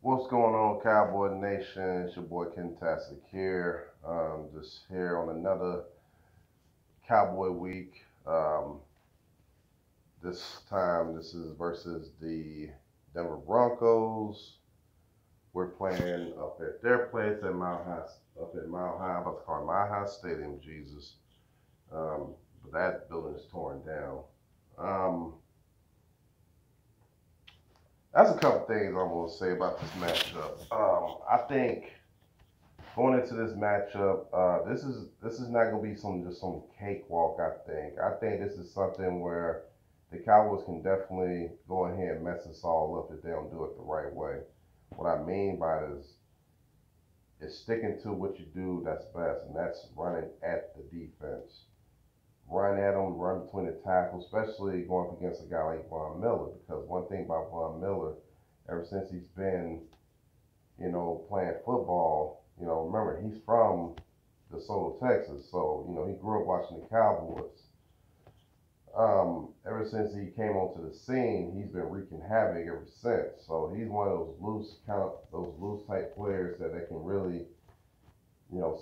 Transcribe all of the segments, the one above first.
What's going on, Cowboy Nation? It's your boy Kentastic here. Just here on another Cowboy week. This time, this is versus the Denver Broncos. We're playing up at their place at Mile High, up at Mile High. I'm about to call it Mile High Stadium, Jesus. But that building is torn down. Um, that's a couple things I'm gonna say about this matchup. I think going into this matchup, this is not gonna be some cakewalk. I think this is something where the Cowboys can definitely go ahead and mess us all up if they don't do it the right way. What I mean by it is sticking to what you do that's best, and that's running at the defense. Run at them, run between the tackles, especially going up against a guy like Von Miller. Because one thing about Von Miller, ever since he's been playing football. Remember, he's from DeSoto, Texas, so, he grew up watching the Cowboys. Ever since he came onto the scene, he's been wreaking havoc ever since. So he's one of those loose type players that can really,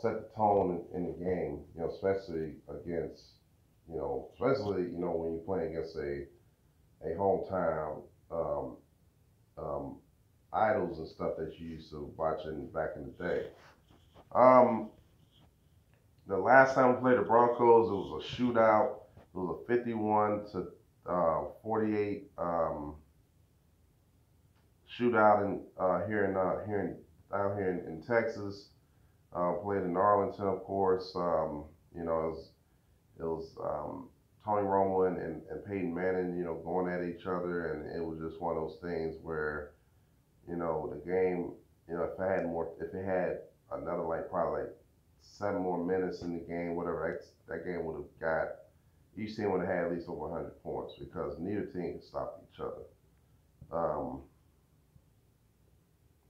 set the tone in the game, especially against, when you're playing against a hometown, um, um, idols and stuff that you used to watching back in the day. Um, the last time we played the Broncos, it was a shootout. It was a 51 to 48 shootout in down here in Texas. Played in Arlington, of course. It was Tony Romo and Peyton Manning, going at each other, and it was just one of those things where the game, if it had another probably like 7 more minutes in the game, whatever, that game would have got, each team would have had at least over 100 points because neither team can stop each other. Um,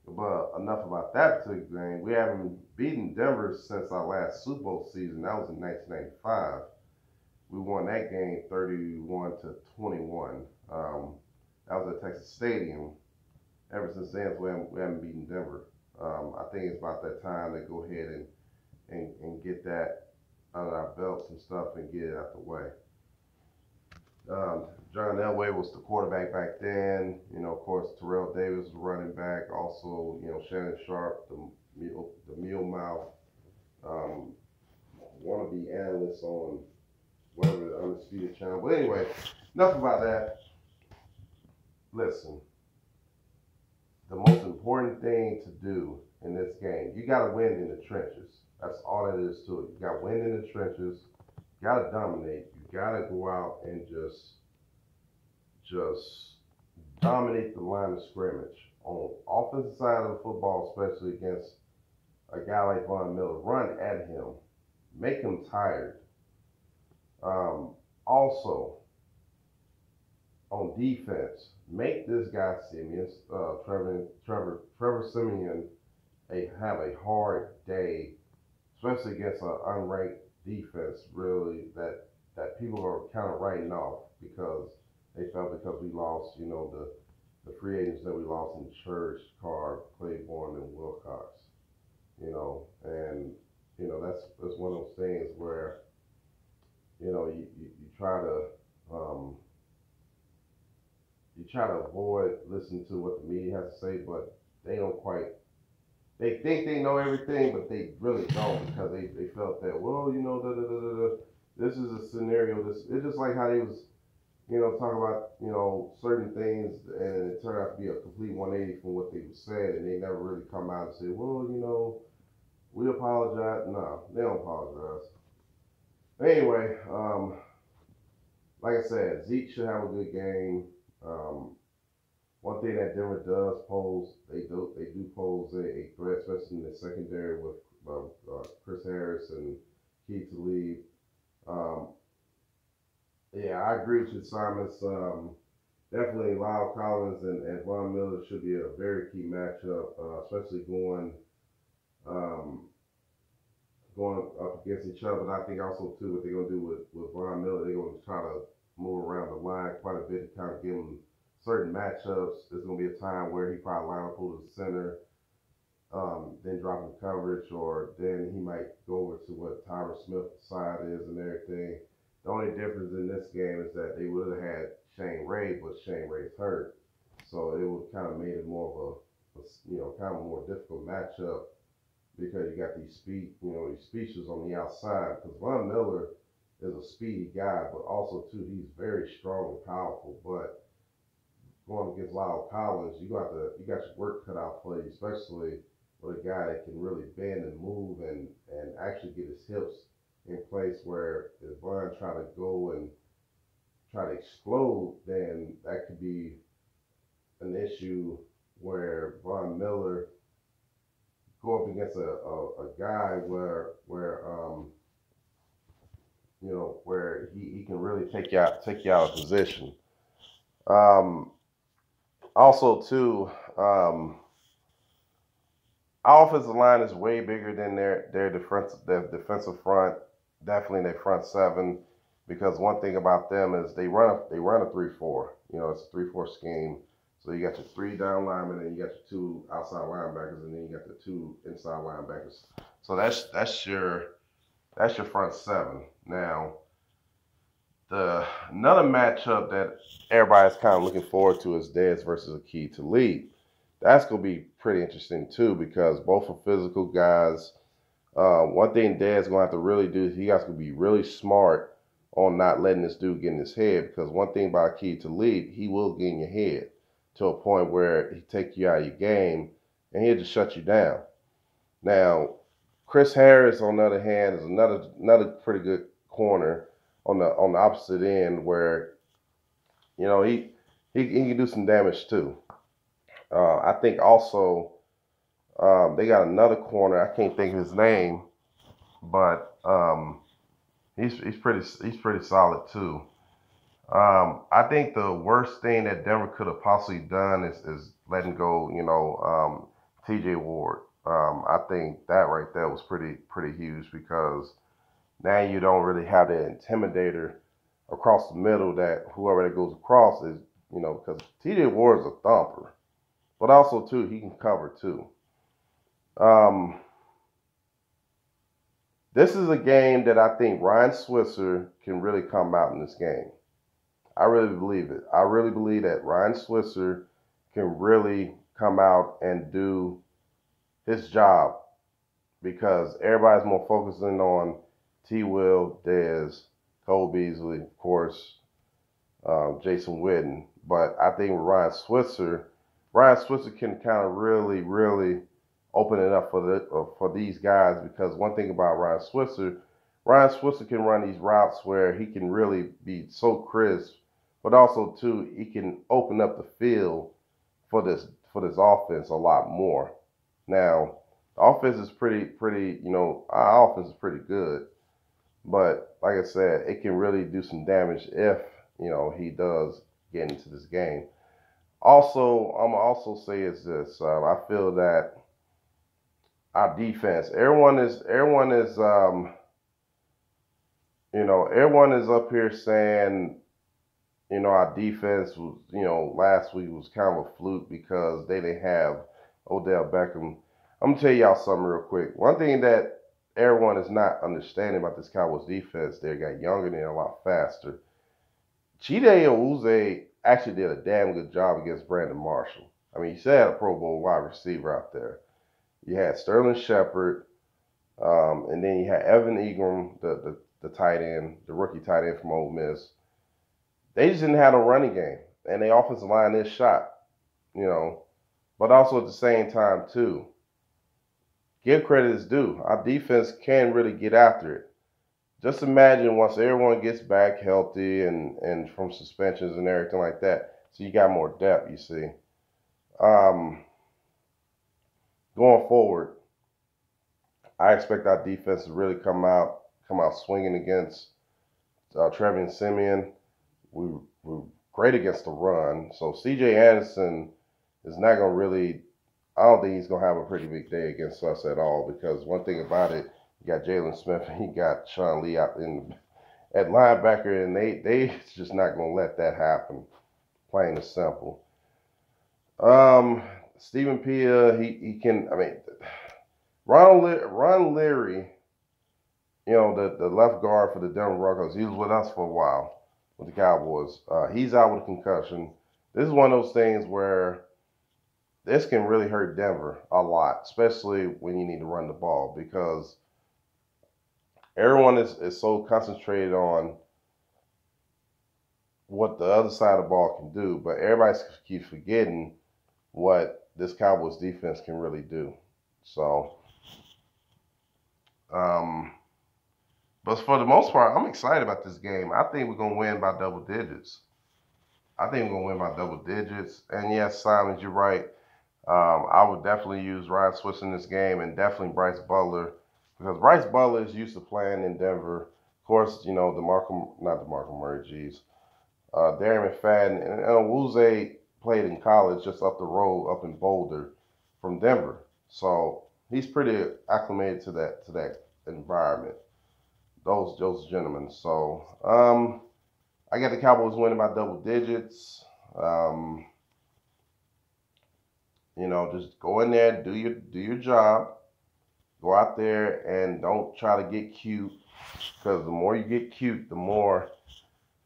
but enough about that particular game. We haven't beaten Denver since our last Super Bowl season. That was in 1995. We won that game 31 to 21. That was at Texas Stadium. Ever since then, we haven't beaten Denver. I think it's about that time to go ahead and get that under our belts and stuff and get it out the way. John Elway was the quarterback back then. Of course, Terrell Davis was running back. Also, Shannon Sharp, the mule mouth, um, wannabe analyst on whatever the Undisputed channel. But anyway, enough about that. Listen, the most important thing to do in this game, you got to win in the trenches. That's all that is to it. You got to win in the trenches. You got to dominate. You got to go out and just dominate the line of scrimmage on offensive side of the football, especially against a guy like Von Miller. Run at him, make him tired. Also, on defense, make this guy Simeon, Trevor Simeon, have a hard day, especially against an unranked defense. Really, that people are kind of writing off because they felt because we lost, the free agents that we lost in Church, Carr, Claiborne, and Wilcox. And that's one of those things where you try to um, avoid listening to what the media has to say, but they don't quite. They think they know everything, but they really don't because they felt that da, da, da, da, da, this is a scenario. It's just like how they was talking about certain things, and it turned out to be a complete 180 from what they were saying, and they never really come out and say, we apologize. No, they don't apologize. Anyway, like I said, Zeke should have a good game. Um, One thing that Denver does pose, they do pose a threat, especially in the secondary with Chris Harris and Keith Lee. Um, yeah, I agree with you, Simons. Definitely Lyle Collins and Von Miller should be a very key matchup, especially um, going up against each other. But I think also too what they're gonna do with Von Miller, they're gonna try to move around the line quite a bit to kind of give him certain matchups, there's going to be a time where he probably line up over the center, then drop in coverage, or then he might go over to what Tyron Smith's side is and everything. The only difference in this game is that they would have had Shane Ray, but Shane Ray's hurt, so it would kind of made it more of kind of a more difficult matchup because you got these speedsters on the outside. Because Von Miller is a speedy guy, but also too he's very strong and powerful. But going against Lyle Collins, you got your work cut out for you, especially with a guy that can really bend and move and actually get his hips in place. Where if Von try to go and try to explode, then that could be an issue where Von Miller go up against a guy where he can really take you out of position. Um, Also, too, our offensive line is way bigger than their defensive front, definitely their front seven. Because one thing about them is they run a 3-4. It's a 3-4 scheme. So you got your 3 down linemen, and you got your 2 outside linebackers, and then you got the 2 inside linebackers. So that's your front seven. Now, another matchup that everybody's kind of looking forward to is Dez versus Aqib Talib. That's going to be pretty interesting too because both are physical guys. One thing Dez going to have to really do is he has to be really smart on not letting this dude get in his head, because one thing about Aqib Talib, he will get in your head to a point where he take you out of your game and he'll just shut you down. Now, Chris Harris, on the other hand, is another pretty good corner on the opposite end where he can do some damage too. I think also they got another corner. I can't think of his name, but he's pretty solid too. I think the worst thing that Denver could have possibly done is letting go, T.J. Ward. I think that right there was pretty huge because now you don't really have that intimidator across the middle that whoever that goes across is, because T.J. Ward is a thumper, but also too he can cover too. This is a game that I think Ryan Switzer can really come out in this game. I really believe it. I really believe that Ryan Switzer can really come out and do his job because everybody's more focusing on T. Will, Dez, Cole Beasley, of course, Jason Witten. But I think Ryan Switzer can kind of really open it up for these guys, because one thing about Ryan Switzer can run these routes where he can really be so crisp, but also too he can open up the field for this offense a lot more. Now, the offense is our offense is pretty good, but like I said, it can really do some damage if he does get into this game. Also, I'm gonna also say is this: I feel that our defense, everyone is up here saying, our defense was, last week was kind of a fluke because they didn't have Odell Beckham. I'm going to tell y'all something real quick. One thing that everyone is not understanding about this Cowboys defense, they got younger and a lot faster. Chide Ouze actually did a damn good job against Brandon Marshall. I mean, he had a Pro Bowl wide receiver out there. You had Sterling Shepard, and then you had Evan Ingram, the tight end, the rookie tight end from Ole Miss. They just didn't have a running game, and the offensive line is shot, But also at the same time, too, give credit is due. Our defense can really get after it. Just imagine once everyone gets back healthy and from suspensions and everything like that, so you got more depth, you see. Going forward, I expect our defense to really come out swinging against Trevion Simeon. We're great against the run. So C.J. Anderson is not going to really, I don't think he's going to have a pretty big day against us at all, because one thing about it, you got Jalen Smith and you got Sean Lee out at linebacker, and they just not going to let that happen, plain and simple. Stephen Pia, he can. I mean, Ron Leary, the left guard for the Denver Broncos. He was with us for a while with the Cowboys. He's out with a concussion. This is one of those things where this can really hurt Denver a lot, especially when you need to run the ball because everyone is so concentrated on what the other side of the ball can do, but everybody keeps forgetting what this Cowboys defense can really do. So, um, but for the most part, I'm excited about this game. I think we're gonna win by double digits. I think we're gonna win by double digits. And yes, Simon, you're right. I would definitely use Ryan Swiss in this game and definitely Bryce Butler because Bryce Butler is used to playing in Denver. Of course, not DeMarco Murray, geez. Darren McFadden and Wuze played in college just up the road up in Boulder from Denver. So he's pretty acclimated to that environment. Those gentlemen. So I got the Cowboys winning by double digits. Um, just go in there, do your job. Go out there and don't try to get cute because the more you get cute, the more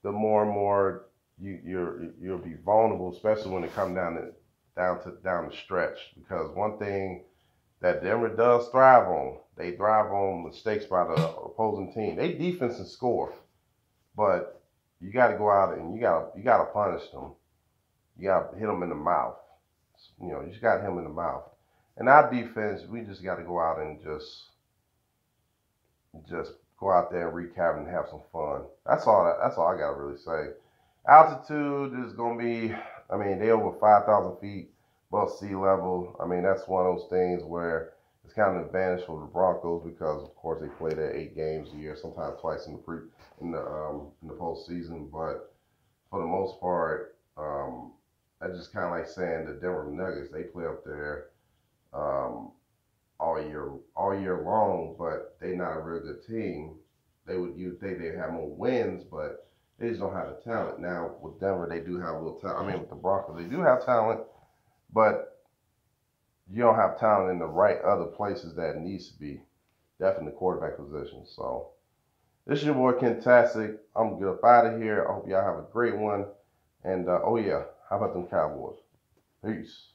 and more you'll be vulnerable, especially when it comes down the stretch. Because one thing that Denver does thrive on, they thrive on mistakes by the opposing team. They defense and score, but you got to go out and you got to punish them. You got to hit them in the mouth. You just got to hit them in the mouth. And our defense, we just got to go out and just go out there and wreak havoc and have some fun. That's all I gotta really say. Altitude is gonna be, I mean, they over 5,000 feet above sea level. I mean, that's one of those things where it's kind of an advantage for the Broncos because, of course, they play there 8 games a year, sometimes twice in the postseason. But for the most part, that's just kind of like saying the Denver Nuggets. They play up there. All year long, but they're not a real good team. You'd think they'd have more wins, but they just don't have the talent. Now with Denver, they do have a little talent. I mean, with the Broncos, they do have talent, but you don't have talent in the right other places that it needs to be. Definitely the quarterback position. So this is your boy Kentastic. I'm good up out of here. I hope y'all have a great one. And oh yeah, how about them Cowboys? Peace.